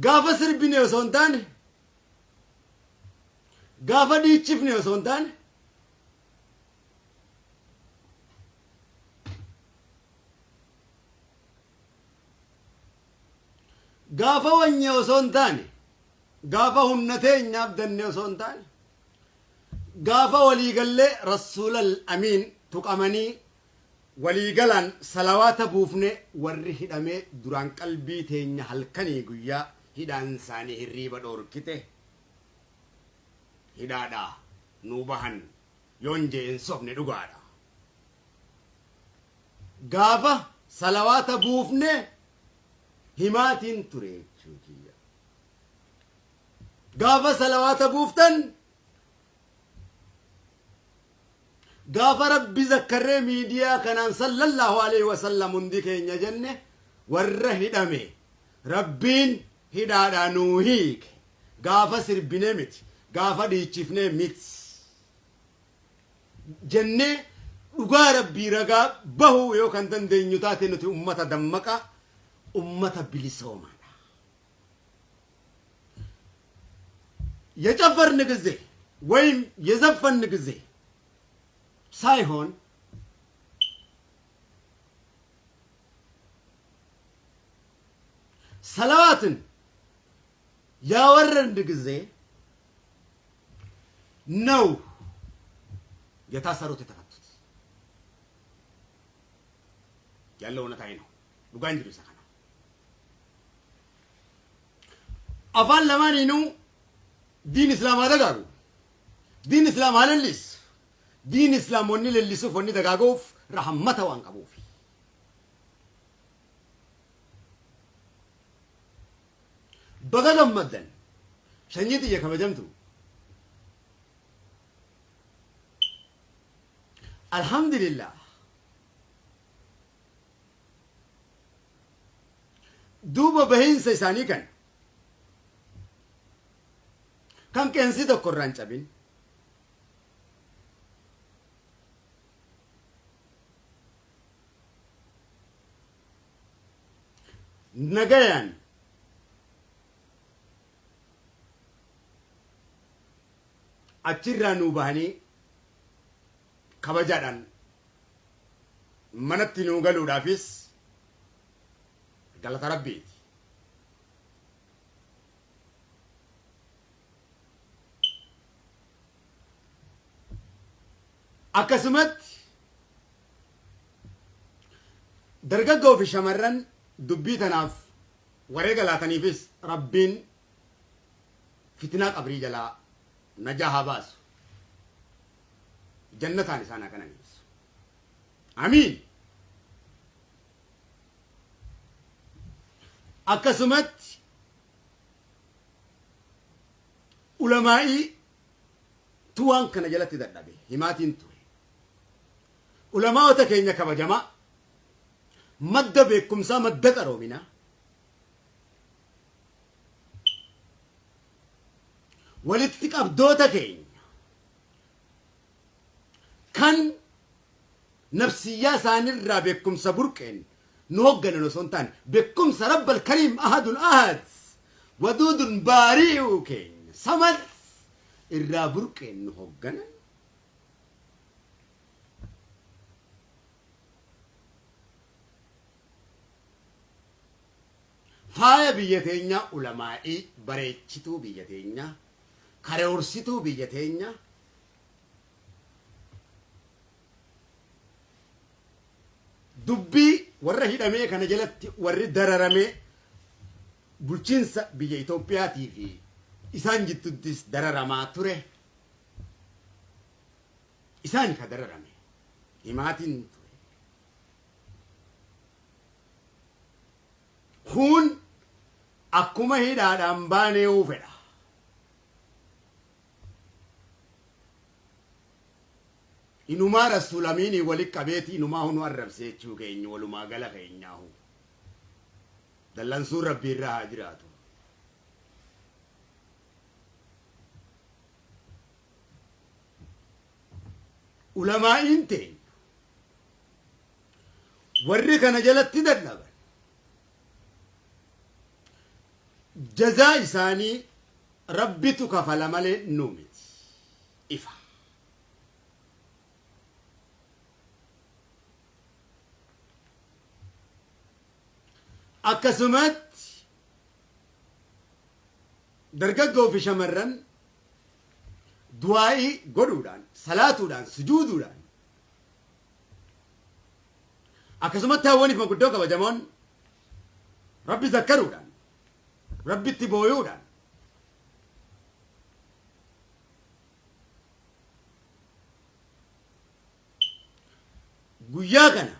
gaafa sirbine osoo hin taane gaafa dhiichifne osoo hin taane gaafa wanye osoo hin taane gaafa humna teenyaaf danne osoo hin taane gaafa waliigallee rasuulal amiin tuqamanii waliigalaan salawaata buufne warri hidhamee duraan qalbii teenya halkanii guyyaa hidhaan isaanii hirriiba dhoorkite hidhaadhaa nuu bahan yoon jeen sobne dhugaadha gaafa salawaata buufne himaatiin ture jechuudha gaafa salawaata buuftan gaafa rabbi zakkarree miidiyaa kanaan sallallahu alaihi wasallam hundi keenya jenne warra hidhame rabbiin hidhaadhaa nuu hiike gaafa sirbine miti gaafa dhiichifne miti jenne dhugaa rabbii ragaa bahuu yoo kan dandeenyu taate nuti ummata dammaqa ummata bilisoomaadha የጨፈርን ጊዜ ወይም የዘፈን ጊዜ ሳይሆን ሰላዋትን ያወረን ጊዜ ነው የታሰሩት የተፈቱት ያለው እውነታዊ ነው ዱጋንጅሩ ሰከና አፋን ለማኒኑ دين إسلام هذا قالوا دين إسلام هذا الليس دين إسلام وني لليسوف وني دقاقوف رحمته وانقبوفي بقى مدن شنيتي يا كما جمتو الحمد لله دوبا بهين سيساني kan kensi tokko irraan cabin nagayaan achirraa nuu bahanii kabajaadhaan manatti nuu galuudhaafis galata rabbiiti akkasumat dargaggoo fi shamarran dubbii tanaaf wareega laataniifis rabbiin fitinaa qabrii jalaa najaa haa baasu jannataan isaan haa qananiisu amiin akkasumat ulamaa'ii tuwaan kana jalatti dadhabe himaatiin ture ulamaa'ota keenya kabajamaa madda beekumsaa madda qaroominaa walitti qabdoota keenya kan nafsiyyaa isaanirraa beekumsa burqeen nu hogganan osoo hin taane beekumsa rabbal kariim ahadun ahad waduudun baari'uu keenya samad irraa burqeen nu hogganan faaya biyya teenya ulamaa'ii bareechituu biyya teenya karoorsituu biyya teenya dubbii warra hidhamee kana jalatti warri dararamee bulchiinsa biyya Itoophiyaatii fi isaan jittuttis dararamaa ture isaan ka dararame himaatiin ture kun akkuma hidhaadhaan baanee fedha inumaa rasuulamiinii walitti qabeeti inumaa hunu arrabsee jechuu keenya walumaa gala keenyaahu dallansuun rabbii irraa haa jiraatu ulamaa'iin teenya warri kana jalatti dadhaban جزاء ثاني ربتك فلمل نومت إفا أكسمت درجة في شمرن دعائي قدودان صلاتودان سجودودان أكسمت تاوني في مقدوك بجمون ربي ذكرودان ربي تبويودان قياكنا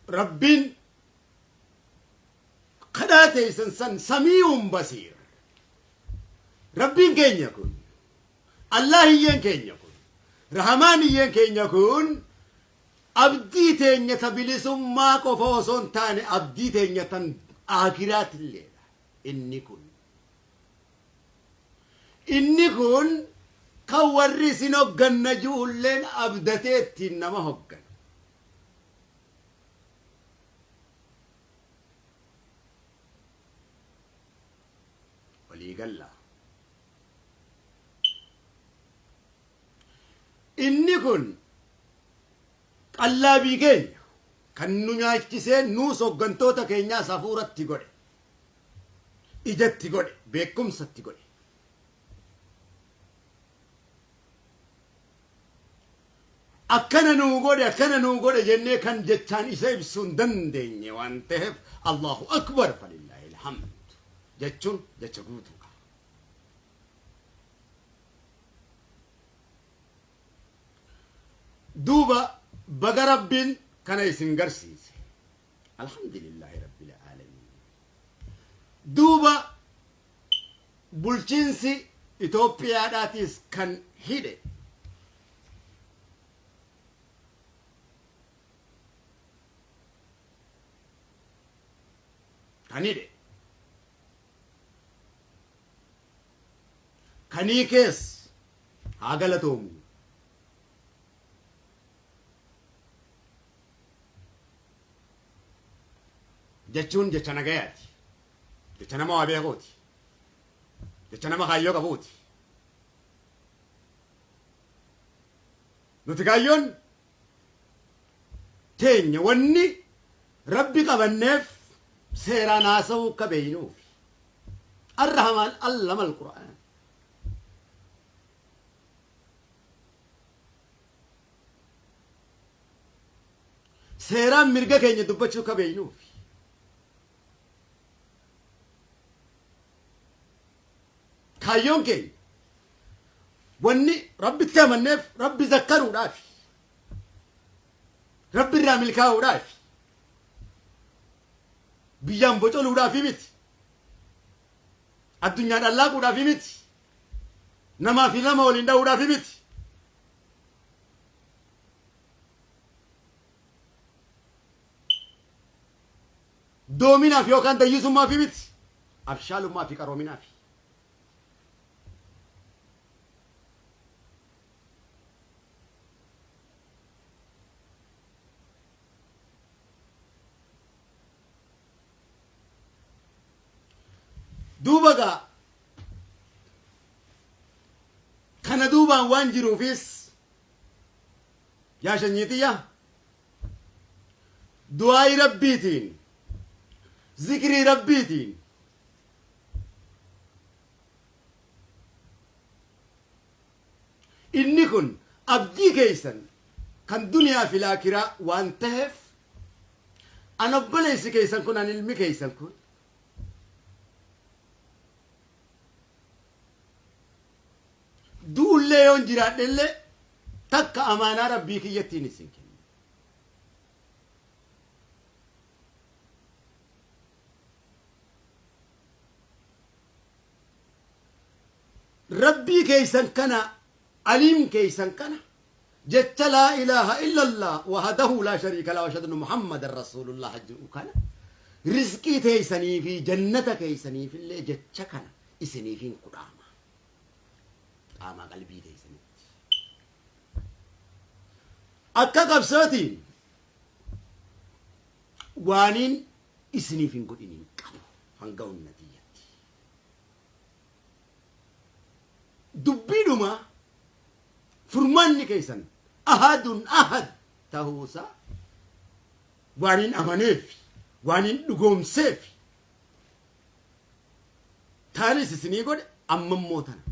ربين قداتي سنسن سميع بصير ربين كين يكون الله ين كين يكون رحمن ين كين يكون أبدي تين يتبلسم ما كفوسون تاني أبدي تين يتن آخرات الليلة إني كون كوري سنو جنجو لين أبدتي تنما هجن ولي قال إني كون الله بيجين كنو ناچسين نو سوغنتوتا كينيا سافورت تيغوري إجت تيغوري بيكم ست تيغوري أكنا نوغوري جنة كان جتان إسايب سندن ديني وانتهف الله أكبر فلله الحمد جتشون جتشغوتوكا دوبا بقى ربين كان يسنقرسيس الحمد لله رب العالمين دوبا بولشينسي إثيوبيا داتيس كان هيدي كانيدي كانيكيس هاغلتوم جتشون جتشنا جياتي جتشنا ما أبي أقوتي جتشنا ما خيوك أبوتي نتكايون تين وني ربي كبنف سيرا ناسو كبينوف الرحمن علم القرآن سيرا مرقا كين يدبتشو كبينوف كايون كين وني ربي تمنف ربي ذكروا رافي ربي رامل كاو رافي بيام بطلوا رافي مت الدنيا الله رافي مت نما في نما ولندا رافي مت دومينا في وكان تيسو ما في مت أبشالو ما في كرومينا في دوبا كان دوبا وانجرو فيس يا شنيتيا دعاء ربيتين ذكر ربيتين إني كن أبدي كيسن كان دنيا في الآخرة وانتهف أنا بليس كيسن كن عن علمي كيسن كن دول ليون جرات اللي تك أمانة ربي كي يتيني سنكين ربي كيسن كنا عليم كيسن كنا جت لا إله إلا الله وحده لا شريك له وأشهد أن محمد رسول الله حج كنا رزقي تيسني في جنة كيسني في اللي جت كنا إسني في قدامة قاما قلبي تيسني أكا قبساتين وانين إسني في قدامة hanga unnatiyyatti. Dubbiidhuma furmaanni keessan ahadun ahad ta'uusaa waan hin amaneef waan hin dhugoomseef taanis isinii godhe amma immoo tana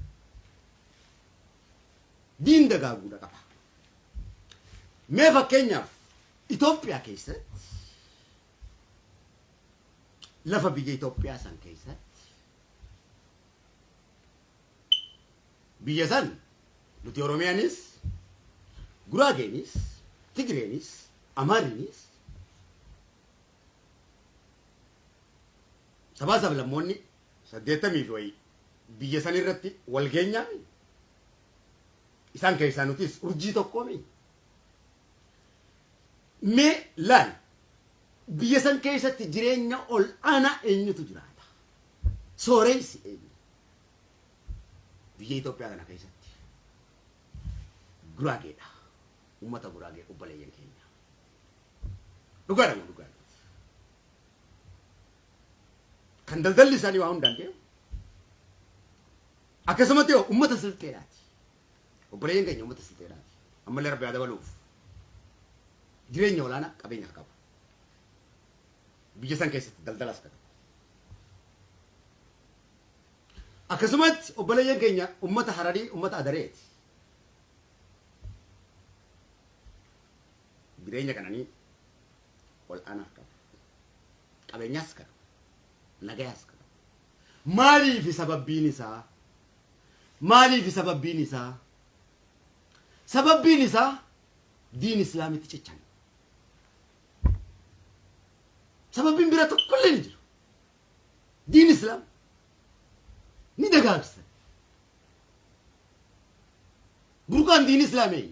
diin dagaaguudha qaba. Mee fakkeenyaaf Itoophiyaa keessatti lafa biyya Itoophiyaa san keessatti biyya san nuti Oromiyaanis Guraageenis Tigreenis Amaariinis sabaa sablammoonni 80 fi wayii biyya san irratti wal geenyaa isaan keessaa nutis urjii tokkoomi. Mee laal biyya san keessatti jireenya ol aanaa eenyutu jiraata? Sooreysi eenyu? Biyya Itoophiyaa kana keessatti Guraageedha. Uummata Guraagee obboleeyyan keenya. Dhugaadha moo dhugaadha? Kan daldalli isaanii waa hundaan deemu. Akkasumatti uummata Silxeedhaati. Obboleeyyan keenya uummata Silxeedhaati. Ammallee Rabbi haa dabaluuf. Jireenya olaanaa qabeenya qabu. Biyya san keessatti daldalas qabu. Akkasumatti obboleeyyan keenya uummata Hararii, uummata Adareeti. Jireenya kananii olaanaa qabu. Qabeenyas qabu. Nagayaas qabu. Maaliif sababbiin isaa? Maaliif sababbiin isaa? Sababbiin isaa diin Islaamitti cichan. Sababbiin biraa tokkollee ni jiru. Diin Islaam ni dagaagsan. Burqaan diin Islaamee.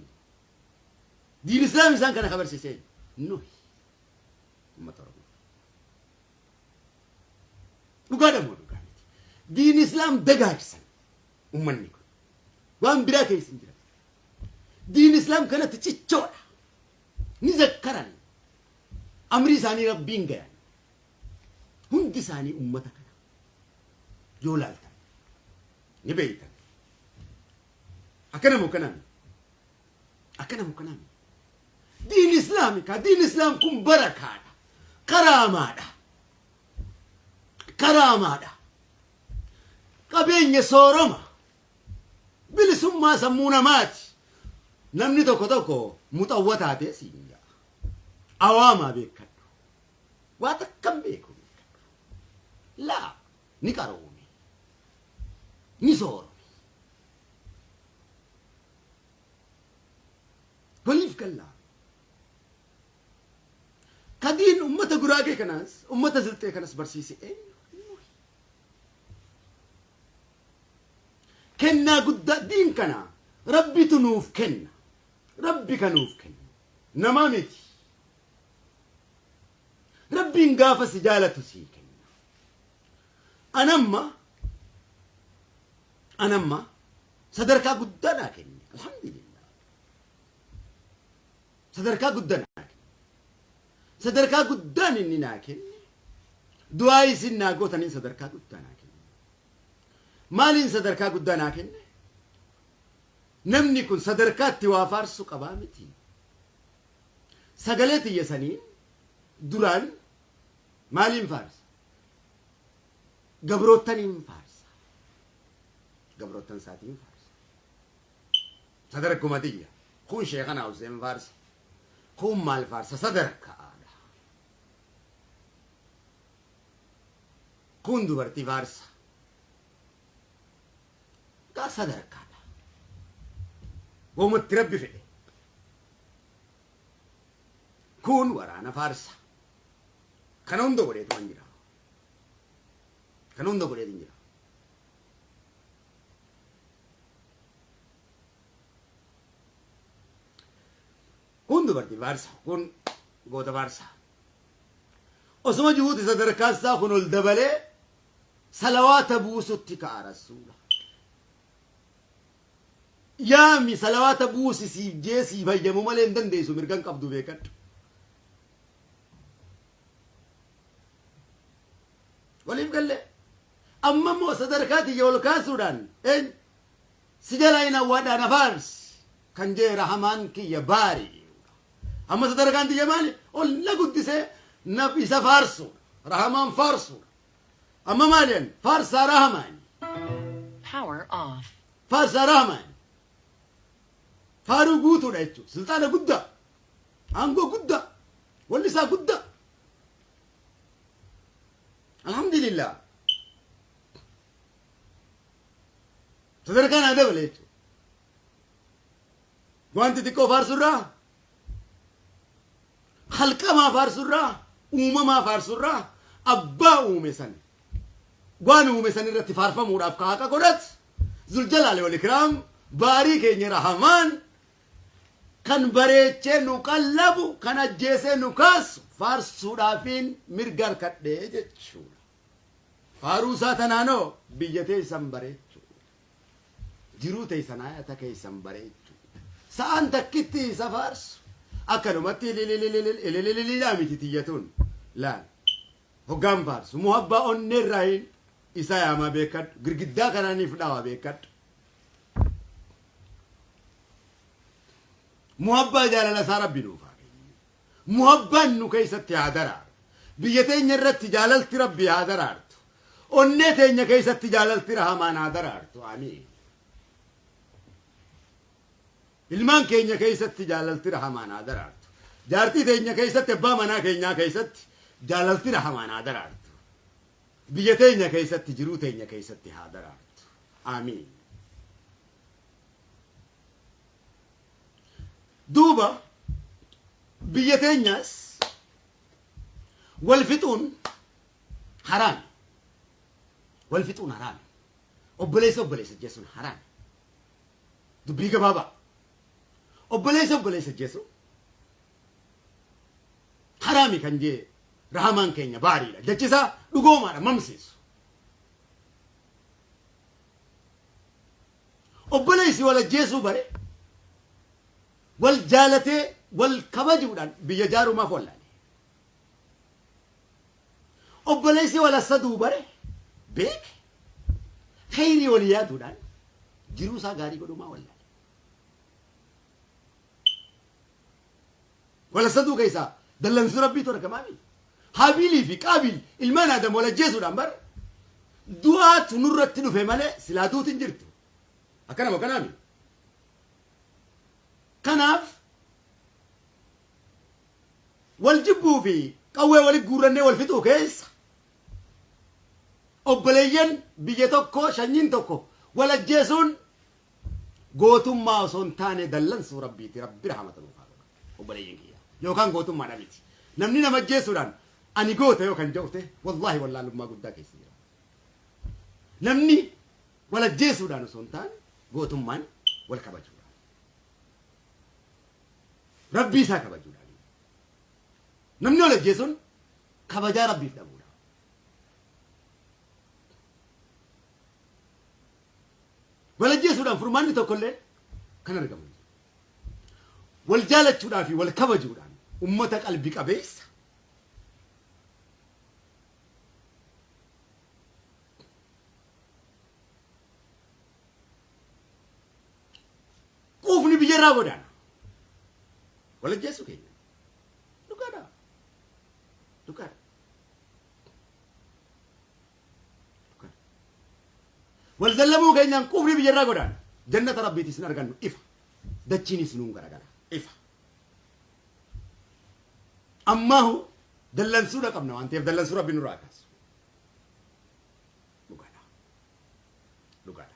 Diin Islaam isaan kana kabarsiisee nuyi uummata Oromoo. Dhugaadha moo dhugaa miti? Diin Islaam dagaagsan uummanni kun waan biraa keessa hin jiran. Diin Islaam kanatti cichoodha. Ni zakkaran. Amri isaanii Rabbiin gayan. Hundi isaanii uummata kana yoo laaltan ni beeytan. Akkana moo kanaan? Akkana moo kanaan? Diin Islaamika. Diin Islaam kun barakaadha. Karaamaadha. Karaamaadha. Qabeenya sooroma. Bilisummaa sammuu namaati. Namni tokko muxawwataa ta'e siin jaa. Awaamaa beekadhu. Waa takkam beeku beekadhu. Laa ni qaroomi. Ni sooromi. Waliif gallaa. Kadiin uummata Guraagee kanas, uummata Silxee kanas barsiise eenyu? Kennaa guddaa diin kana Rabbitu nuuf kenna. Rabbi kanuuf kenna. Namaa miti. Rabbiin gaafa si jaalatu sii kenna. Anamma sadarkaa guddaa naa kenne. Alhamdulillah. Sadarkaa guddaa naa kenne. Sadarkaa guddaan inni naa kenne. Du'aa isin naa gootaniin sadarkaa guddaa naa kenne. Maaliin sadarkaa guddaa naa kenne? Namni kun sadarkaatti waa faarsu qabaa miti. Sagalee tiyya saniin duraan maaliin faarsa? Gabroottaniin faarsa. Gabroottan isaatiin faarsa. Sadarkuma tiyya. Kun sheekana Hussein faarsa. Kun maal faarsa? Sadarkaadha. Kun dubartii faarsa. Gaa sadarkaadha. Woomatti Rabbi fedhe. Kun waraana faarsa. Kana hunda godheetu waan jira. Kana hunda godheetu jira. Kun dubartii faarsa. Kun goota faarsa. Osuma jiruuti sadarkaan isaa kun ol dabalee salawaata buusutti ka'a rasuula. Yaami salawaata buusisiif jeesii fayyamu malee hin dandeessu mirgan qabdu beekadhu. وليف قال لي أما مو صدركاتي يقول كاسودان إن سجلنا وانا فارس كان جاي رحمان كي يباري أما صدركان دي جمالي ولا قد سي نبي سفارسو رحمان فارسو أما مالين فارس رحمان Power off. فارس رحمان فارو قوتو رأيتو سلطانة قدة أنقو قدة واللسا قدة الحمد لله صدركان هذا بليتو وانت تكو فارس الرا خلق ما فارس الرا ما فارس الرا أبا ومسن وانو ومسن الرتي فارفا مورا فكاكا قدت ذو الجلال والإكرام باري كيني رحمان كان بريتشي نقلبو كان أجيسي نقاس فارس سورافين مرقر كده جتشورا فاروسا تنانو بيجتي سنبريتشو جرو تيسنا تكيسن بريتشو سان تكتي سفارس أكنو متي لي لا ميتيتيتون لا هقام فارس محبة النراين إسايا ما بيكت غرقدا كاناني فداوا بيكت محبة جالنا سارة بنوفا محبة إنه كيست هادرار بيتين يرت جاللت ربي هادرارت onnetenya keessatti jaalalti rahamaan haadaraartu amiin ilmaan keenya keessatti jaalalti rahamaan haadaraartu jaartii teenya keessatti abbaa manaa keenyaa keessatti jaalalti rahamaan haadaraartu biyya teenya keessatti jiruu teenya keessatti haadaraartu amiin duuba biyya teenyaas wal fixuun haraami والفتون حرام وبليس جيسون حرام دبيك بابا وبليس جيسون حرامي كان جي رحمان كينيا باري لا دجسا دغوما ممسيس وبليس ولا جيسو بري والجالته والكبجودان بيجارو ما فولاني وبليس ولا صدو بري بيك خيري ولياتو دان جروسا غاري قدو ما ولا صدو كيسا دلن سربي تو ركمامي هابيلي في قابل المان ادم ولا جيسو دان بر دوات نورت نو فماله سلادو تنجرتو اكنا مكنامي كناف والجبو في قوي والغورني والفتو كيس obboleeyyan biyya tokko shanyin tokko wala jeesuun gootummaa osoo hin taane dallansuu rabbiiti rabbi rahmatan uufaa obboleeyyan kiyya yookaan gootummaadha miti namni nama jeesuudhaan ani goota yookaan ja'ute wallaahi wallaalummaa guddaa keessa jira namni wala jeesuudhaan osoo hin taane gootummaan wal kabajuudhaan rabbii isaa kabajuudhaan namni wala jeesuun kabajaa rabbiif dhabu ولا جيسودان فرماني تقولين كان رجعوا والجالة شودا في والكبا جودان أمتك قلبك أبيس كوفني بيجرا غودان ولا جيسو كين لكذا والزلمو كينان كفري بجرا غدان جنة ربي تسن ارغان إفا دچيني سنون غرغلا إفا أما هو دلن سورة قبنا أنت دلن سورة بن راكاس لغادا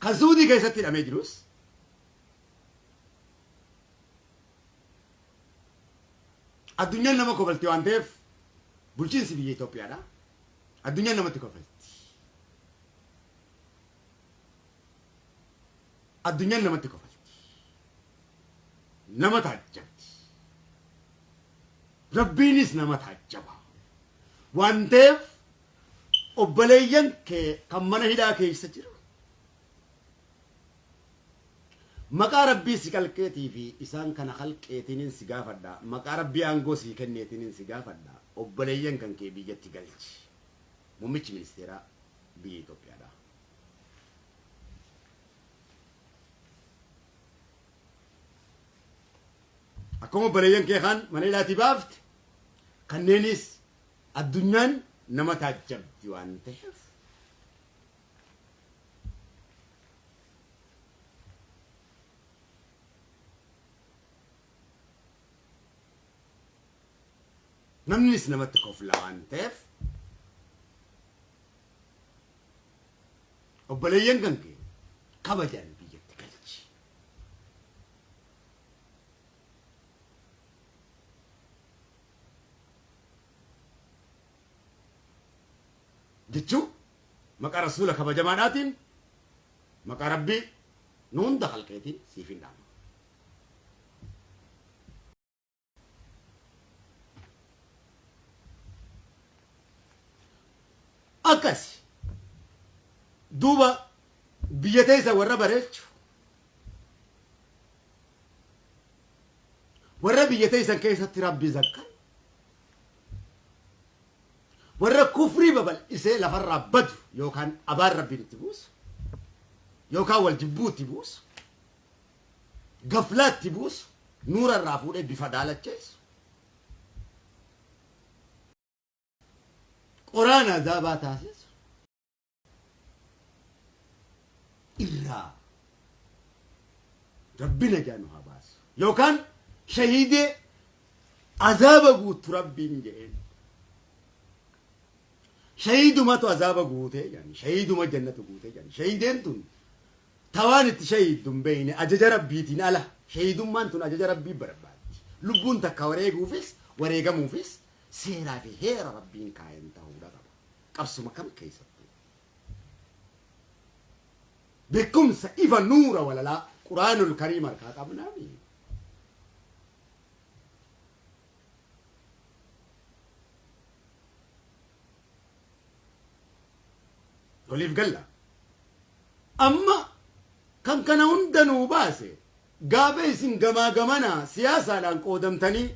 كزودي كيستي الأميجروس الدنيا نما كفلتي وانتف بلچين سي بي إثيوبيا دا الدنيا نما تكفلتي الدنيا نما تكفلت نما تعجبت ربينيس نما تعجبا وانتف وبليين كمنا هدا كيسجر مقا ربي سيكالكيتي في إسان كان خلقيتين سيغافدا مقا ربي أنغو سيكنيتين سيغافدا وبليين كان كي بيجتي قلت muummichi ministeeraa biyya Itoophiyaadha. Akkuma baleeyyan kee kan mana ilaatii baafte kanneenis addunyaan nama taajjabdi waan ta'eef namnis namatti kofla waan ta'eef obboleeyyan kan kee kabajaan biyyatti galchi. Jechuun maqaa rasuula kabajamaadhaatiin maqaa rabbii nu hunda halkeetiin siif hin dhaama. Akkas duuba biyya teessa warra bareechu warra biyya teessan keessatti rabbii zakkan warra kufrii babal'isee lafarraa badu yookaan abaan rabbiin itti buusu yookaan wal jibbuu itti buusu gaflaa itti buusu nuura irraa fuudhee bifa daalacheessu qoraan azaabaa taasisu irraa rabbina jaanu haa baasu yookaan shahiidee azaaba guutu rabbiin jedheen shahidumatu azaba guute yani shahiduma jannatu guute yani shahideen tun tawaan itti shahidum beeyne ajaja rabbiitiin ala shahidummaan tun ajaja rabbii barbaaddi lubbuun takka wareeguufis wareegamuufis seeraa fi heera rabbiin kaayan ta'uudha qaba qabsuma kam keessatti beekumsa ifa nuura walalaa quraanul kariim harkaa qabnaami oliif galla amma kan kana hundanuu baase gaafa isin gamaa gamana siyaasaadhaan qoodamtanii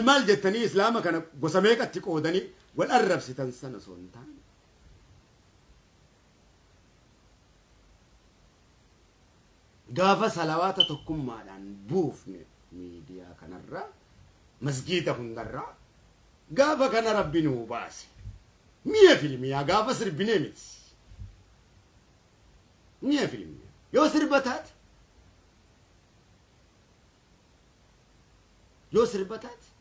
maal jettanii islaama kana gosa meeqatti qoodanii wal arrabsitan sana osoo hin taane gaafa salawaata tokkummaadhaan buufne miidiyaa kanarraa masgiida hundarraa gaafa kana rabbi nuu baase mia filmiyaa gaafa sirbinee miti mia filmiyaa yoo sirbataate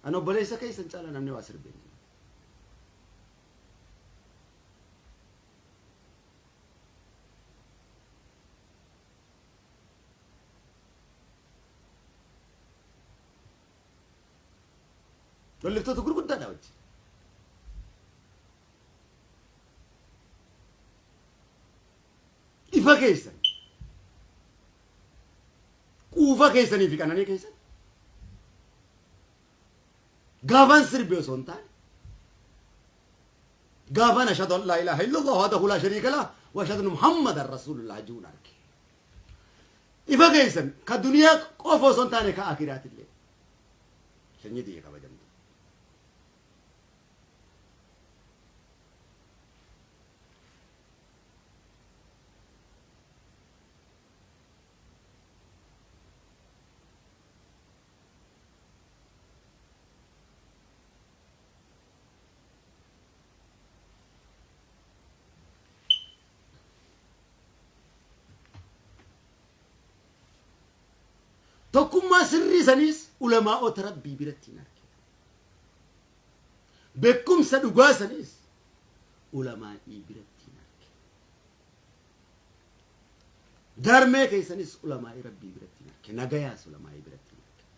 ana obboleessa keessan caala namni waa sirbeen Toliftoota gurguddaadha wajji ifa keessan quufa keessanii fi qananii keessan gaafaan sirbi osoo hin taane gaafaan ashhadu an laa ilaaha illallah wahdahu laa shariika lahu wa ashhadu anna muhammadan rasuulullah jechuun arge ifa keessan ka duniyaa qofa osoo hin taane ka akiraatillee sanyii xiyya kabajamtu tokkummaa sirrii sanis ulamaa'ota rabbii biratti hin argine beekumsa dhugaa sanis ulamaa'ii biratti hin argine darmee keessanis ulamaa'ii rabbii biratti hin argine nagayaas ulamaa'ii biratti hin argine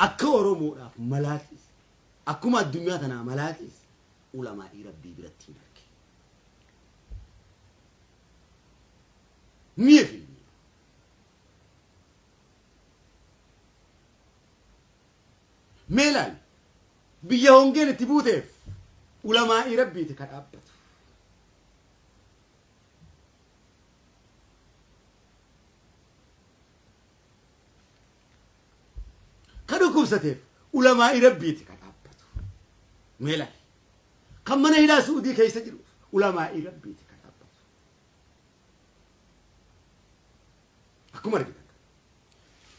akka oromoodhaaf malaatis akkuma addunyaa tanaa malaatis ulamaa'ii rabbii biratti hin argine mi'a filmi meelaan biyya hongeen itti buuteef ulamaa'ii rabbiiti ka dhaabbatu ka dhukkubsateef ulamaa'ii rabbiiti ka dhaabbatu meelaan كم من إلى سعودي كيس جروف علماء ربي تكتب أكمل كده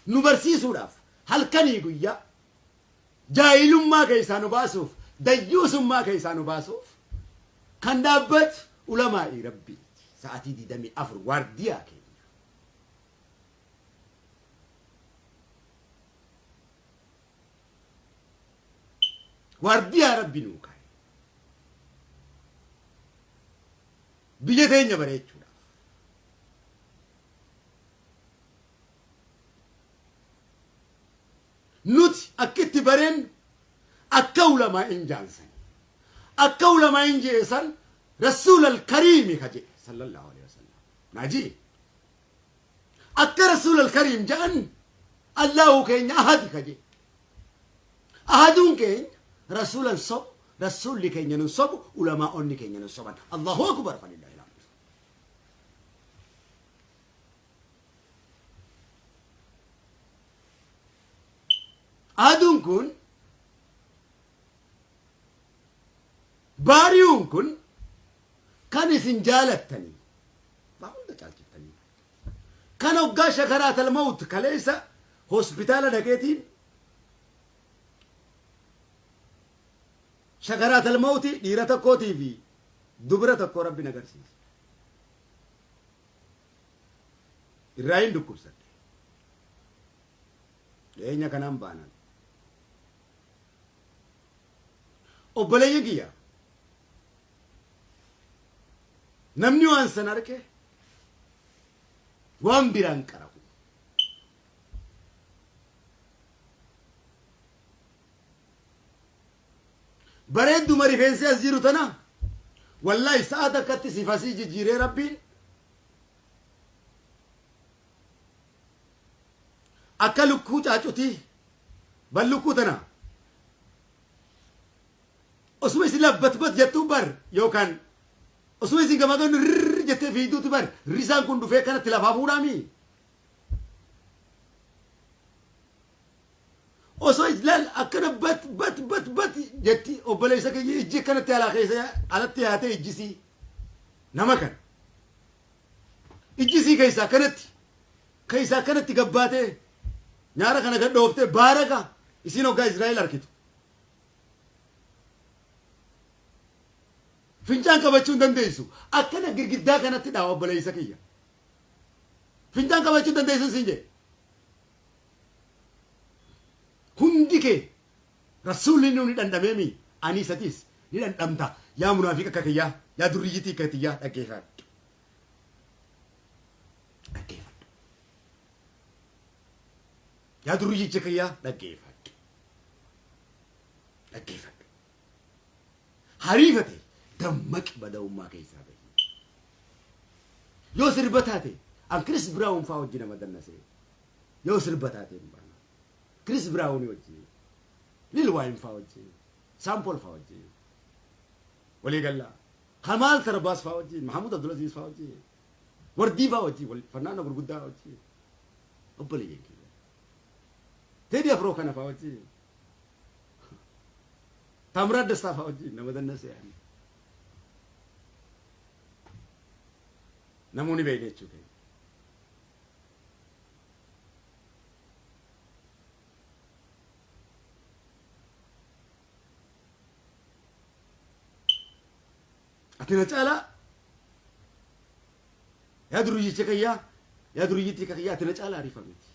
نبرسي سوراف هل كان يقول يا جاهل ما كيسانو باسوف ديوس ما كيسانو باسوف كان دابت علماء ربي ساعتي دي دمي أفر وارديا كي وارديا ربي نوكاي بيجتين يبريتشو نوت أكيد برين أكولا ما إنجانسن أكولا ما إنجيسن رسول الكريم كجي صلى الله عليه وسلم ناجي أك رسول الكريم جان الله كين أحد كجي أحدون كين رسول الصب رسول لكين ينصب علماء أني كين ينصبان الله أكبر فلله الحمد أحدون كن باريون كن كان سنجالتني بقول لك عالجتني كانوا قا شكرات الموت كليسا هوسبيتال دقيتين شكرات الموت ديرة كوتي في دبرة كو ربنا قرسيس الراين دكوب سد لأني كان بانا وبلا يجيا namni waan san arke waan biraan qarabu bareeddu mari feensi as jiru tana wallahi sa'ata akkatti sifasii jijjiiree rabbiin akka lukkuu caacutii bal lukkuu tana osuma isi labbatbat jettuu bar yookaan osuma isin gamadoon rrrr jettee fiiduuti bar risaan kun dhufee kanatti lafaa fuudhaami osoo ijlaal akkana bat jetti obboleessa kiyya ijji akkanatti alaa keessa alatti yaatee ijjisii nama kan ijjisii keessa akkanatti gabbaatee nyaara kana gad dhooftee baaraka isin hoggaa Israa'el arkitu fincaan qabachuu hin dandeessu akkana girgiddaa kanatti dhaawa obboleessa kiyya fincaan qabachuu hin dandeessu siin jedhe hundi kee rasuulli ni dhandhameemi ani isatis ni dhandhamta yaa munaafiq akka kiyyaa yaa durriyyitii akka tiyyaa dhaggeeffadhu yaa durriyyicha kiyyaa dhaggeeffadhu hariifate dammaqi bada'ummaa keessaa bahi yoo sirba taate an Chris Brown faa wajji nama dannasee yoo sirba taate hin baana Chris Brown wajji Lil Wayne faa wajji Sampol faa wajji walii gallaa Kamal Tarbaas faa wajji Mahamud Abdulaziz faa wajji wardii faa wajji fannaana gurguddaa wajji obboleeyyan kiyya Teddy Afro kana faa wajji Tamraat Dastaa faa wajji nama dannasee namoonni beekne jechuudha. Ati na caalaa yaa duriyyicha kiyyaa yaa duriyyitti kiyyaa ati na caalaa ariifamti.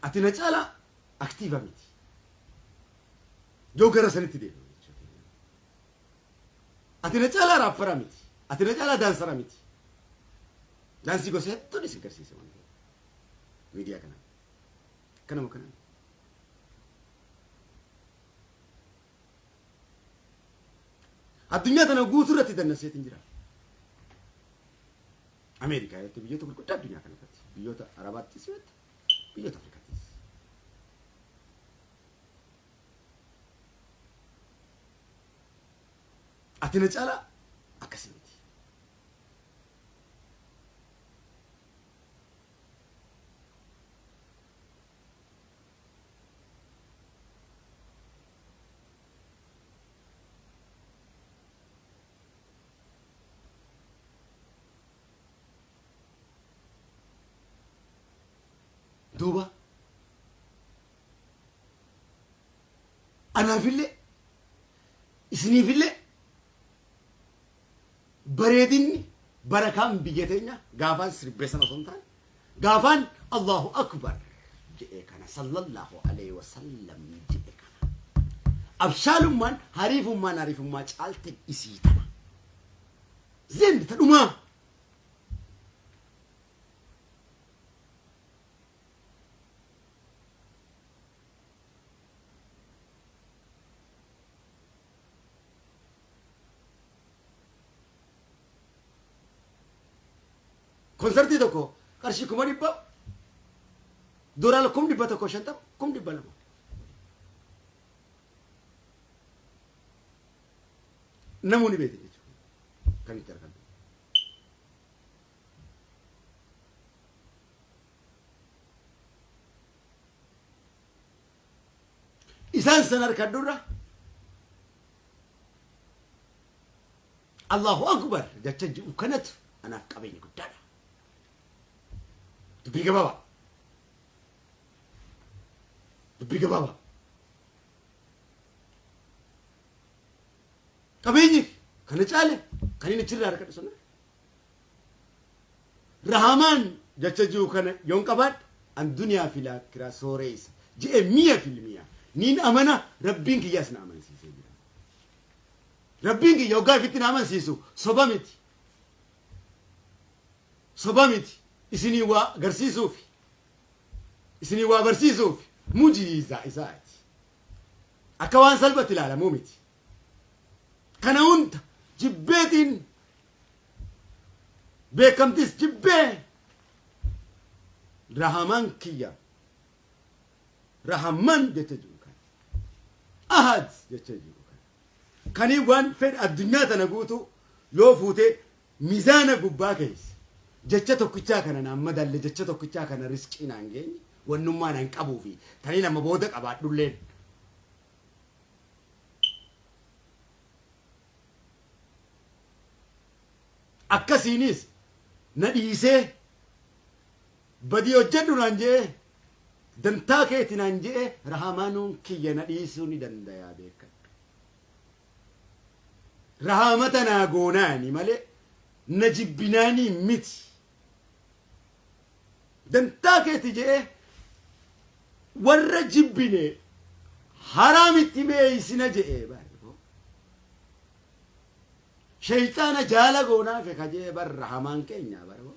Ati na caalaa aktiiva miti. Yoo gara sanitti deemu. Ati na caalaa raappara miti. Ati na caalaa daansara miti. Daansii gosa hedduun isin garsiisa waan ta'eef. Miidiyaa kanaan. Kanama kanaan. Addunyaa tana guutuu irratti dannaseetiin jira. Ameerikaa irratti biyyoota gurguddaa addunyaa kana irratti biyyoota Arabaattis biyyoota Afrikaattis. Ati na caalaa akkasii miti. دوبا أنا في اللي إسني في اللي بريدني بركام بيجتنا غافان سربسنا سنتان غافان الله أكبر جئكنا صلى الله عليه وسلم جئكنا أبشال من حريف من عريف ما جعلت إسيتنا زين تنوما كونسرتي دوكو قرشي كوما ديبا دورا لكم ديبا توكو شنتا كم ديبا لما نموني بيتي كان يتركن إسان سنر كدورا الله أكبر جتج وكانت أنا في قبيني قدانا تبيك بابا تبيك بابا قبيني كان يتعلم كان ينتشر على كده سنة رحمان جتج وكان يوم كبار الدنيا في الآخرة سوريس جاء 100% نين أمانة ربينك ياسنا أمان سيسو ربينك يوقع في تنا أمان سيسو صبامتي إسني وغرسيسو في إسني وغرسيسو في مجيزة إساعتي أكوان سلبة العالم مومتي كان أنت جبتين بكم تس جبه رحمان كيا رحمان جتجو كان أحد جتجو كان يوان فين الدنيا تنقوتو يو فوتي ميزان قبا كيس جتشتو كتشا كان نعمد اللي جتشتو كتشا كان رزقي نانجين والنما ننقبو في تاني لما بودك أبعد دولين akkasiinis na dhiisee badii hojjedhu naan je'e dantaa keeti naan je'e rahamaanuun kiyya na dhiisuu ni dandayaa beekadhu rahamata naa goonaani malee na jibbinaanii miti dantaa keeti je'e warra jibbine haraamitti beeysina je'e bare شيطان جالا قونا في خجي بر رحمان كينيا برو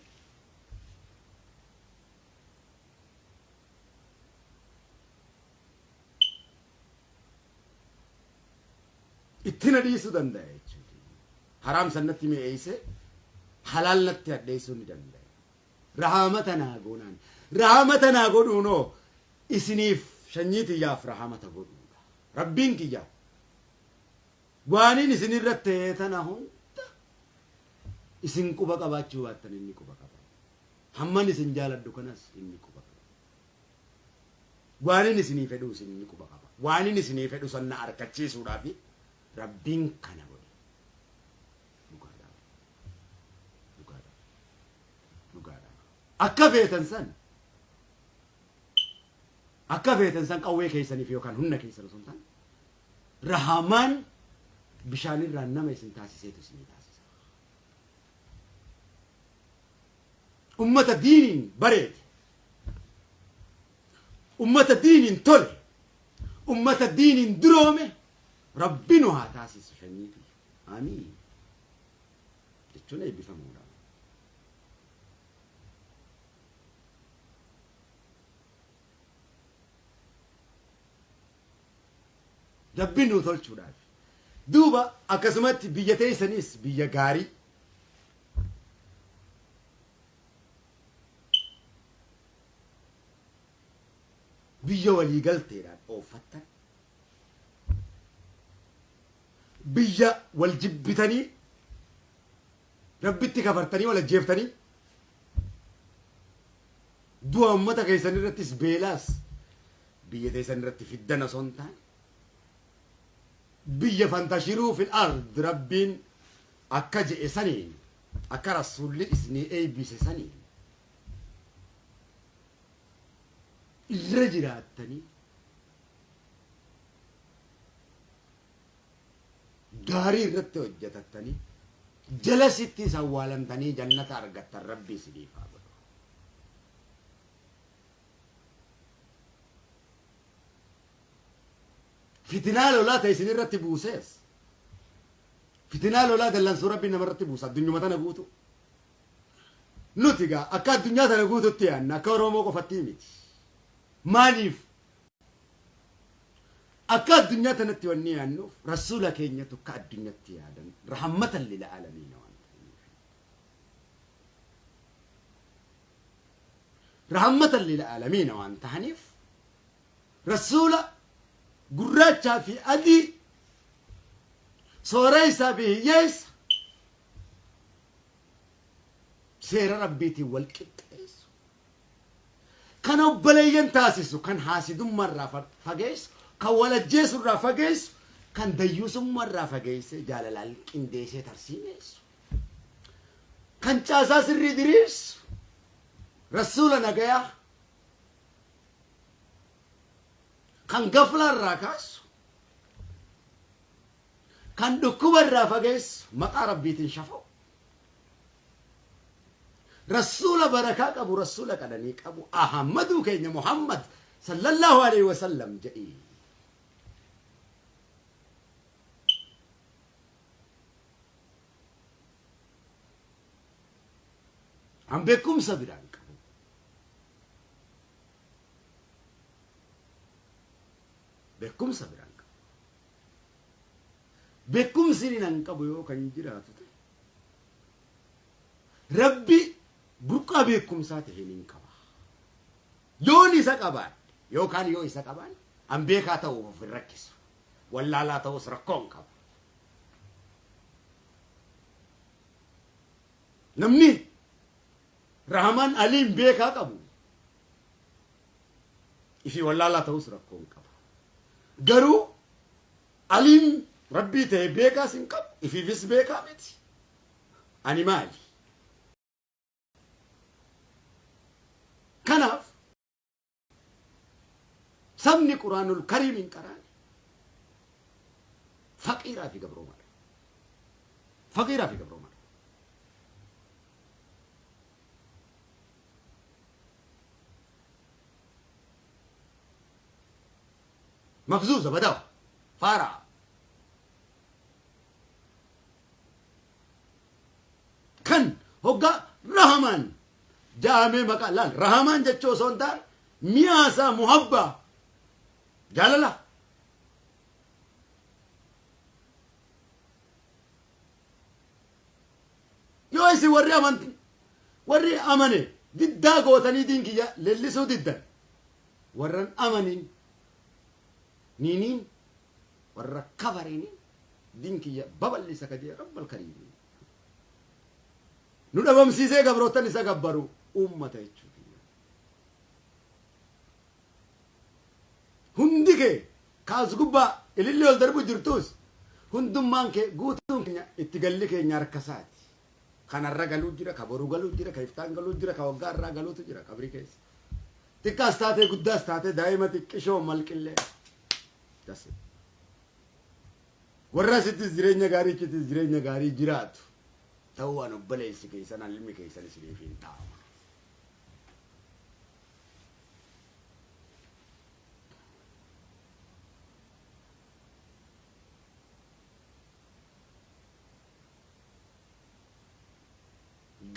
اتنا ديسو دندا حرام سنتي مي ايسه حلال نتي اديسو ني دندا رحمتنا قونو اسنيف شنيتي يا رحمتنا قونو ربين كيا وانين اسني رتة تناهم isin quba qabaachuu baattan inni quba qaba hamman isin jaaladhu kanas inni quba qaba waanin isinii fedhu isin inni quba qaba waanin isinii fedhu sanna arkachiisuudhaafi rabbiin kana godhe dhugaadha akka feetan san qawwee keessaniif yookaan humna keessan osoo hin taane rahamaan bishaanirraa nama isin taasiseetu isinii taasisa أمة دين بريد أمة دين تل أمة دين درومة ربنا تاسيس شنيتي آمين تشوني بفهمونا ربنا تل شورا دوبا أكسمت بيجتي سنيس بيجاري biyya walii galteedhaan ooffattan biyya wal jibbitanii rabbitti kafartanii wal ajjeeftanii du'a ummata keessan irrattis beelaas biyya teessan irratti fiddan osoo hin taane biyya fantashiruu fil ard rabbiin akka je'e saniin akka rasuulli isinii eebbise saniin الرجراتني غاري رت وجتتني جلستي سوالمتني جنة أرغت ربي سديفا فتنا لولا تيسين رتبوسس فتنا لولا دلنا سورة بينا مرتبوس الدنيا متى نقوتو نوتيجا أكاد الدنيا تنقوتو تيان نكرومو كفتيمي ماليف أكاد الدنيا تنتوني عنو رسولك إني تكاد الدنيا تيادن رحمة للعالمين رحمة للعالمين وأنت حنيف رسول قراتها في أدي سوريسا به يس سير ربيتي والكتيس كانوا بليين تاسسوا كان حاسدون مرة فقيس كان ولد جيس مرة فقيس كان ديوس مرة فقيس جال الكنديسة ترسيميس كان جاساس الردريس رسولنا جاء كان قفل الراكاس كان دكوب الرافقس مقارب بيتين شافو رسول بركاك أبو رسولك أدنيك أبو أحمد كين محمد صلى الله عليه وسلم جئي عم بكم صبران بكم صبران بكم سنين أنكبو يو كان جراتو ربي بركا بكم ساته نينكبا يوني سكبان يو كان يو سكبان أم بيكا تو في الركز ولا لا تو سرقون كبا نمني رحمن عليم بيكا كبو إفي ولا لا تو سرقون كبا قرو عليم ربي تي بيكا سنكب إفي فيس بيكا ميتي أنيمالي كناف سمني قرآن الكريم قرآن فقيرة في قبرو مال فقيرة في قبرو مال مفزوزة بدأ فارع كان هوغا رحمان جامع مقالال رحمان جچو سونتار مياسا محبة جاللا يو ايسي وري اماني ددا غوتني دين كيا للسو ددا ورن امانين نينين ورا كفريني دين كيا بابل سكدي رب الكريم ندبم سيسه قبروتن إسا قبرو أمة يجوكي هندي كي كاز قبا اللي يول دربو جرتوس هندم مانك قوتون كنيا اتقالي كي ناركسات كان الرقلو جرا كبرو قلو جرا كيفتان قلو جرا كوغار رقلو تجرا كبري كيس تكا استاتي قدا استاتي دائما تكشو ملك اللي جاسي ورا ستي زرينيا غاري كتي زرينيا غاري جرات تو أنا بليس كيسان علمي كيسان سليفين تام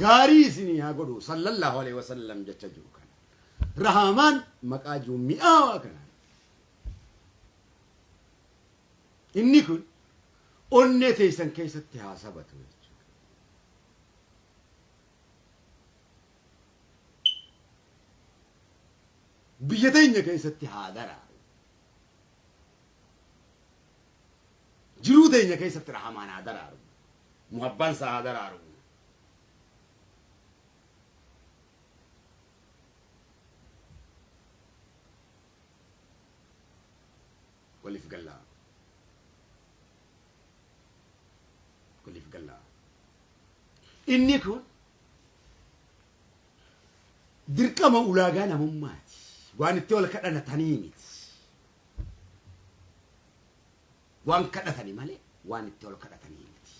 غاري سني هاغدو صلى الله عليه وسلم جتجو كان رحمان مقاجو مئة كان إني كن أني تيسان كيستي حاسبتو بيتين كيستي هادرا جرودين كيستي رحمان هادرا محبان سهادرا ولي في قلا ولي في قلا إني كون دركما أولاغانا مماتي waan itti ol kadhatanii miti. Waan kadhatanii malee waan itti ol kadhatanii miti.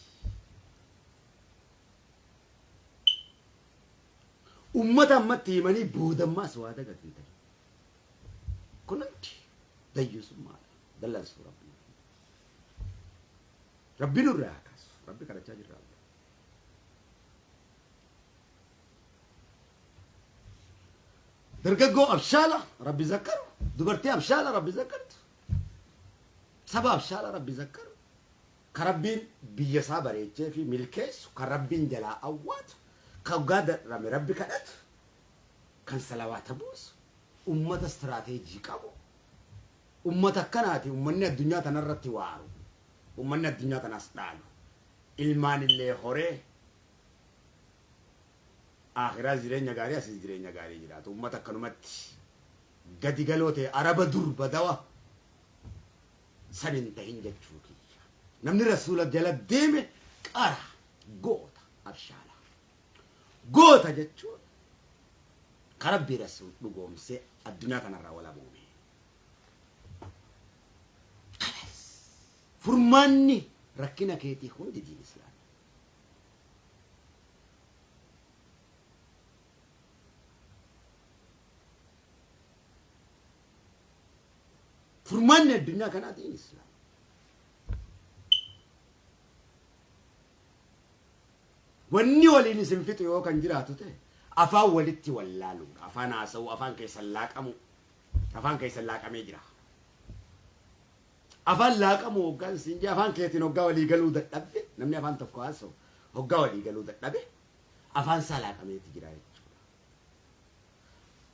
Ummata ammatti himanii boodammaas waa dagatiin ta'e. Kunanti dayyusummaadha. Dallansuu Rabbi. Rabbi nurraa kaasu. Rabbi kadhachaa jirra. درجة أبشالة ربي ذكر دبرتي أبشالة ربي ذكرت سبا أبشالة ربي ذكر كربين بيسابر يجي في ملكيس كربين جلا أوات كوجاد رمي ربي كانت كان سلوات بوس أمة استراتيجي كابو أمة كانت أمة الدنيا تنرتي وارو أمة الدنيا تنصدالو إلمان اللي هوري آخرات زيرين نجاري أسيس زيرين نجاري جرات أمة كنومت قدي قالوتي عرب دور بدوا سنين تهين جتشوكي نمني رسول الجلاد ديمه كارا قوتا أرشالا قوتا جتشو كربي رسول بقوم سي الدنيا تنرى ولا بومي خلاص فرماني ركنا كيتي خون دي دين إسلام فرمان الدنيا كان دين الإسلام وني ولي نسم فيتو يو كان جراتو تي أفا ولدتي ولالو أفا ناسو أفا كيسلاك أمو أفا كيسلاك أمي جرا أفا لاك أمو وقال سنجي أفا كيتين وقا ولي قالو دتنبي نمني أفا تفكواسو وقا ولي قالو دتنبي أفا سلاك أمي تجرا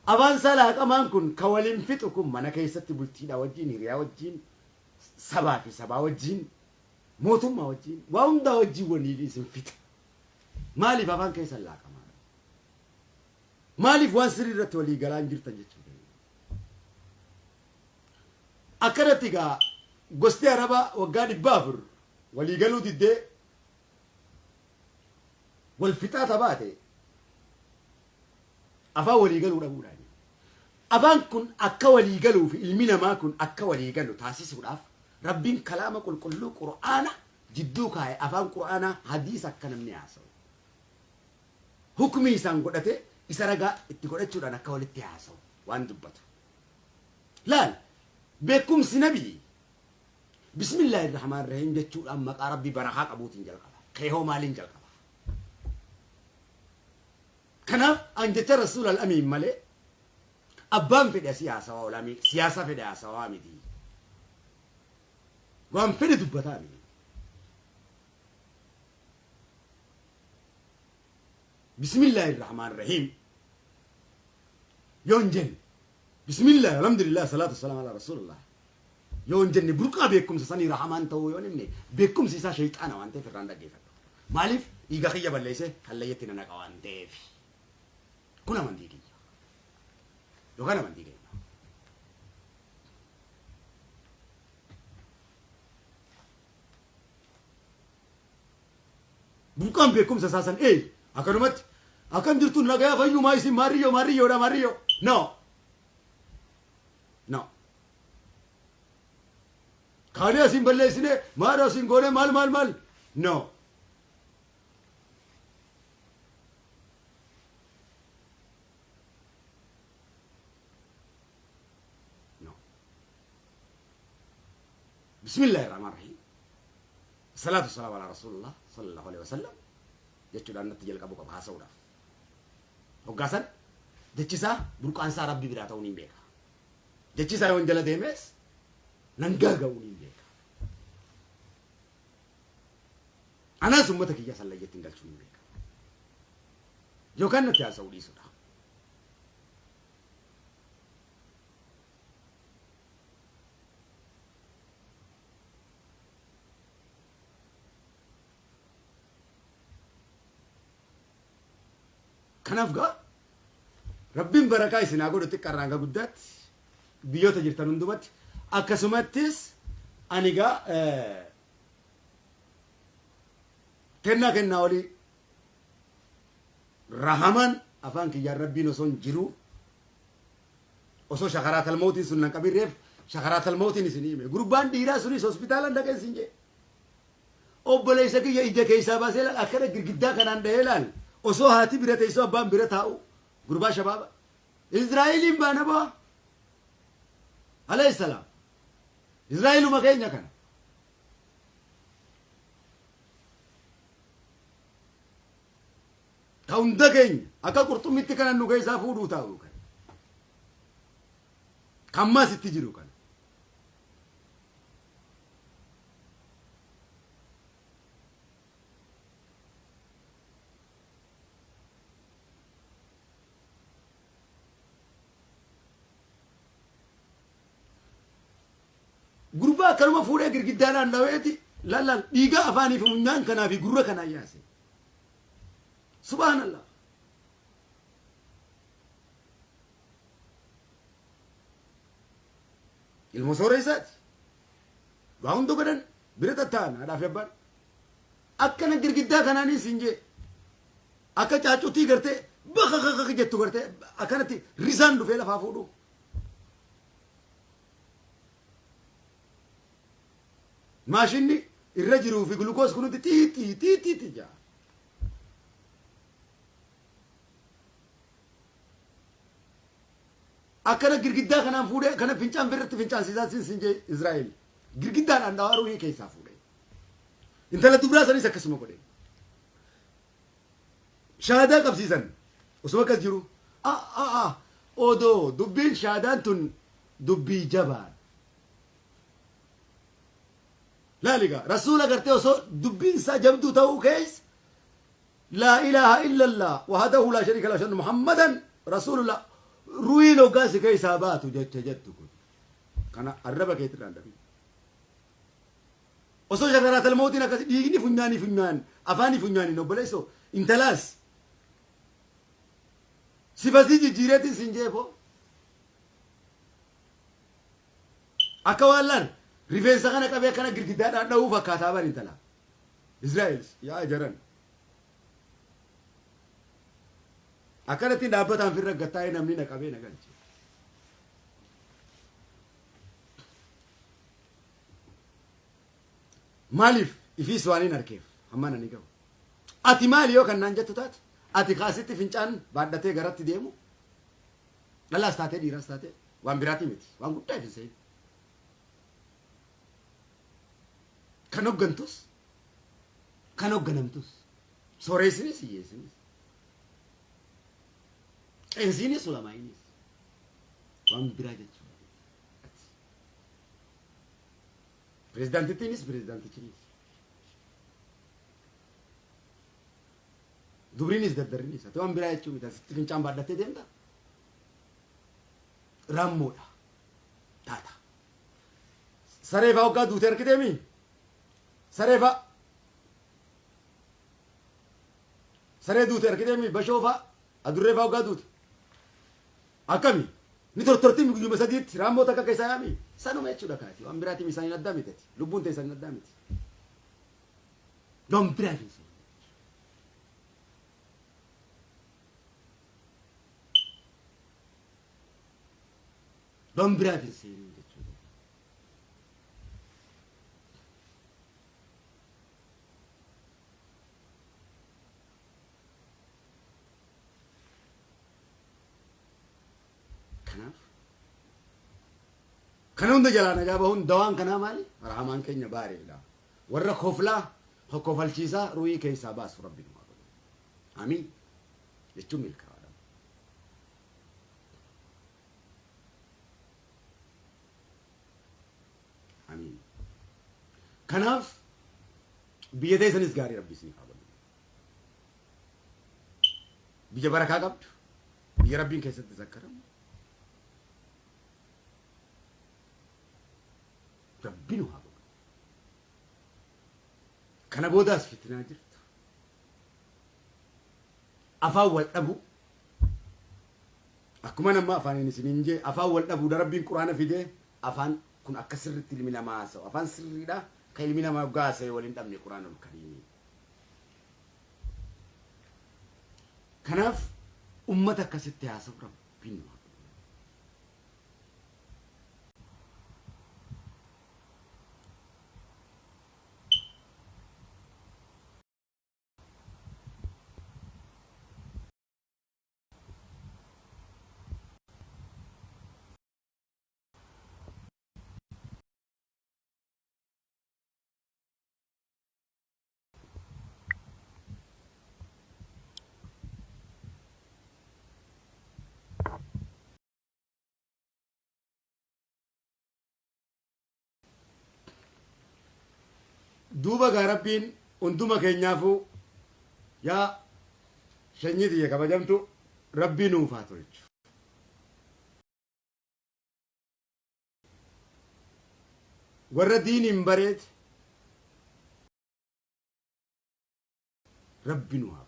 أبان سلاك أمان كن كوالين فيتكم منا كيست بلتينا وجين ريا وجين سبا في سبا وجين موتم ما وجين واندا وجي ونيلي سنفيت مالي فابان كيس سلاك أمان مالي فوان سريرة ولي قلان جرتا جتشو أكرتيغا غستي عربا وقادي بافر ولي قالوا دي والفتاة باتي أفا ولي قالوا ربوراني أفان كن أكا ولي قالوا في المينا ما كن أكا ولي قالوا تاسيس وراف ربين كلامك كله قرآن جدوك هاي أفان قرآن حديثك كان مني عاصو حكمي سان قدته إسرقا اتقودت شوران أكا ولي تياسو وان دبتو لا بكم سنبي بسم الله الرحمن الرحيم جتشو أمك ربي برخاك أبوتين جلقبا خيهو مالين جلقبا كناف أنجت رسول الأمين ملء أبان في السياسة ولا سياسة في السياسة وامدي وام في دبتاني بسم الله الرحمن الرحيم يونجن بسم الله الحمد لله صلاة والسلام على رسول الله يونجن بركة بكم سسني رحمان تو يونني بكم سيسا شيطان وانت في الراندا كيف مالف يجا خيا بليسه هلا يتنا نكوان تيف كنا من ديكي لو كنا من ديكي bukan bekum sasasan akan akan dirtun lagaya fayu mai si Mario no kalian sim balle sine maro sim gone mal no بسم الله الرحمن الرحيم الصلاة والسلام على رسول الله صلى الله عليه وسلم جتشو دان نتجل كابو كابها سودا وقاسن جتشيسا بروك أنسى ربي براتونين بيكا جتشيسا يون جلا ديمس ننجاغا ونين بيكا أنا سمتك يا سلا يتنجل شونين بيكا يو كان نتيا سودي سودا كنافقا ربين بركاي سناقول تكررانغا قدات بيوتا جرتان اندومت أكسوماتيس أنيقا كنا ولي رحمان أفانك يا ربي نصون جرو osoo shakaraat almootiin sun nan qabirreef shakaraat almootiin isin hime gurbaan dhiiraa sunis hospitaalan dhaqee isin jee obboleessa kiyya ija keessaa baasee akkana girgiddaa kanaan dhahee laal osoo haati bira teessoo abbaan bira taa'u gurbaa shabaaba Israa'eliin baana ba'a alayhi salaam Israa'eluma keenya kana ka hunda keenya akka qurxummitti kanan nu keessaa fuudhuu taa'u kan kammaas itti jiru kan gurbaa akkanuma fuudhee girgiddaadhaan dhaweeti lallal dhiigaa afaanii fi funyaan kanaa fi gurra kanaa yaase subhaanallah ilmo soora isaati waa hundo godhan bira tatta'an haadhaaf abbaan akkana girgiddaa kanaanis hin jee akka caacuutii gartee bakka jettu gartee akkanatti risaan dhufee lafaa fuudhu maashinni irra jiruu fi gulukoos kunutti xiixiixiixiixiiti jaa akkana girgiddaa kanaan fuudhee kana fincaan birratti fincaansiisaa sin jee Israa'el girgiddaadhaan dhawaaruu hii keessaa fuudhee intala dubraa sanis akkasuma godhe shaadaa qabsiisan osuma akkas jiru odoo dubbiin shaadaan tun dubbii jabaan laaliga rasuula gartee osoo dubbiin isaa jabduu ta'uu keessa laa ilaaha illallah wahdahu laa shariika lahu shannu muhammadan rasulullah ruwiin hoggaasi keessaa baatu jettu kun kana arraba keetti dhaandhabii osoo shakaraat almootiin akkasi dhiigni funyaan afaanii funyaaniin obboleesso intalaas sifatii jijjiireetiin sin jeefoo akka waan laan rifeensa kana qabee akkana girgiddaadhaan dha'uu fakkaataa bari intala Israa'el yaa jaran akkanatti dhaabbataan firra gattaa'ee namni na qabee na galche maaliif ifiis waan hin arkeef hamma nani gahu ati maali yoo kan naan jettu taate ati kaasitti fincaan baadhatee garatti deemu dhalaas taatee dhiiraas taatee waan biraati miti waan guddaa ifisee kan hoggantus kan hogganamtus sooreessinis hiyyeessinis qeensiinis ulamaayinis waan biraa jechuudha pirezidaantittiinis pirezidaantichiinis dubriinis daddarriinis ati waan biraa jechuu miti asitti fincaan baadhattee deemta rammoodha taata sareefaa hoggaa duutee harkiteemi sareefaa saree duute harkiteemi bashoofaa adurreefaa hoggaa duute akkami ni tortortiin guyyuma sadiitti raammoo takka keessaa yaami sanuma jechuudha kaati waan biraatiin isaanii addaa mitati lubbuun ta'e isaanii addaa miti doon biraatiin isaanii doon biraatiin isaanii jechuudha kana hunda jalaan ajaa'ibaa hunda waan kanaa maali rahamaan keenya baariidha warra koflaa hokkofalchiisaa ru'ii keessaa baasu rabbiin haa godhu amiin jechuun milkaa'aadha amiin kanaaf biyya teessanis gaarii rabbisni haa godhu biyya barakaa qabdu biyya rabbiin keessatti zakkaramu ربنا هذا كان بوداس في تناجر أفاول أبو أكمل ما أفاني نسينجي أفاول أبو دربي القرآن في ده أفان كن أكسر تلمينا ما أسوا أفان سر ده كلمينا ما بقاسه ولين تبني القرآن الكريم كناف أمتك كستها سب ربنا دوبا غربين وندوما كينيافو يا شنيدي يا كبجمتو ربي نوفاتو ورا دين مبرد ربي نوها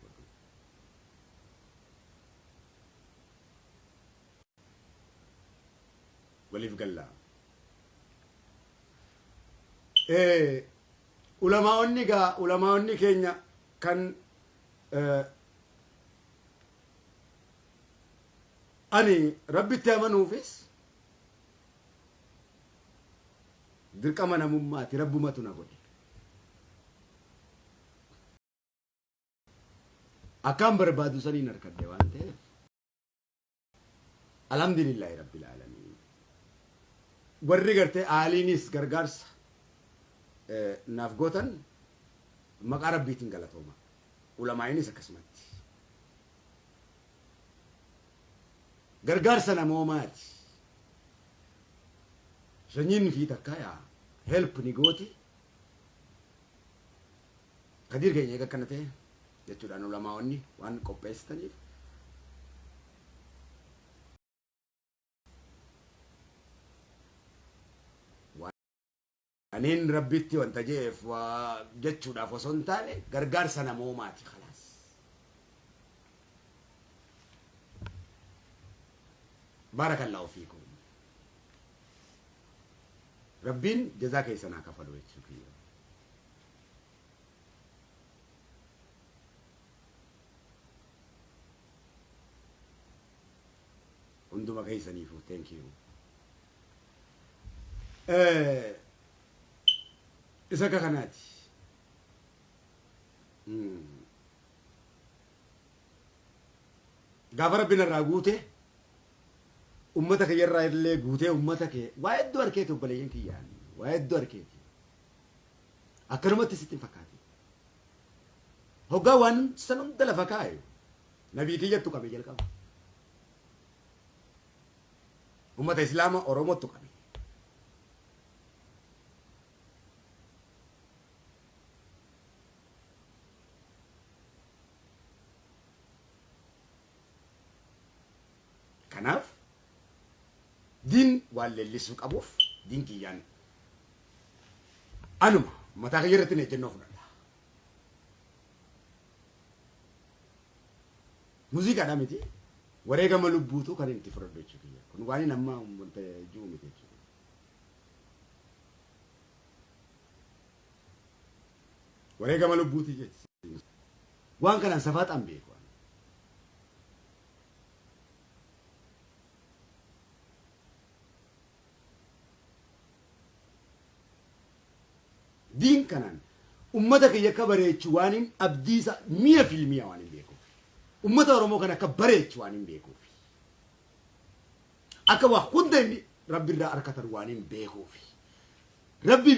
وليف قال علماء كينيا كان أني ربي تامنوا فيس درك أمانة مماتي ربي ما تنقول أكام بربادو سني نركض دوانته الحمد لله رب العالمين ورّي قرتي آلينيس غرغارس نافغوتن مقارب بيتين غلطوما علماء سكسمت غرغارس نمومات شنين في تكايا هيلب نيغوتي kadir kayaknya kan nanti jechuudhaan ulamaa'onni waan qopheessitaniif aniin rabbitti wanta jeef waa jechuudhaaf osoo hin taane gargaarsa namoomaati khalaas. Barakallahu fiikum. Rabbiin jazaa keessan haa kafalu jechuudha. Hunduma keessaniifu thank you. Isa kakanaati. Gaafa rabbiin irraa guute ummata kee irraa illee guutee ummata kee waa hedduu harkeeti obboleeyyan kiyyaan waa hedduu harkeeti. Akkanumatti sitti hin fakkaate. Hoggaa waan san hunda lafa kaa'e nabii kiyyattu qabe jalqaba. Ummata Islaama Oromootu qabe. Kanaaf diin waan leellisuu qabuuf diin kiyyaan anuma mataa kiyya irratti na ejjennoo fudhadha. Muuziqaadhaa miti wareegama lubbuutu kan itti fudhadhu jechuudha. Kun waan amma wanta jiru miti jechuudha. Wareegama lubbuuti jechuudha. Waan kanaan safaaxaan beeku. Diin kanaan ummata kiyya akka bareechu waan hin abdiisa mi'a filmiyaa waan hin beekuuf. Ummata Oromoo kana akka bareechu waan hin beekuuf. Akka waa hunda inni rabbi irraa harkatan waan hin beekuuf. Rabbi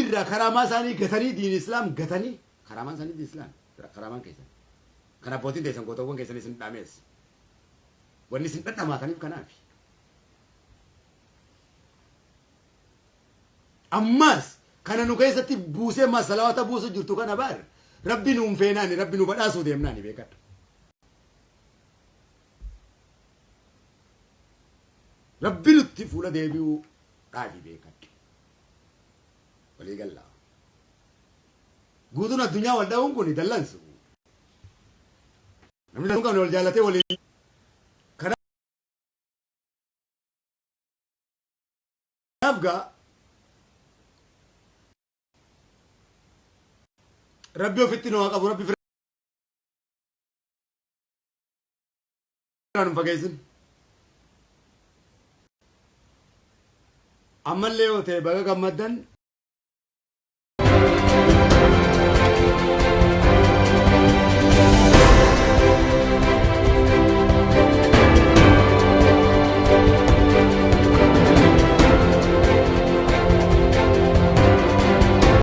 irraa karaamaa isaanii gatanii diin Islaam gatanii karaamaa isaanii diin Islaam karaamaan keessan. Kan abbootiin teessan gootawwan keessanii isin dhaamees. Wanni isin dhadhamaataniif kanaaf. Ammas kana nu keessatti buusee masalaawata buusu jirtu kana baar rabbi nuun feenaani rabbi nu badhaasuu deemnaani beekadha. Rabbi nutti fuula deebi'uu dhaabi beekadha. Walii gallaa. Guutuun addunyaa wal dha'uun kun dallansu. Namni sun kan wal jaalatee walii kanaaf gaa Rabbi ofitti nu qabu rabbi firaan fageessin. Ammallee yoo ta'e baga gammaddan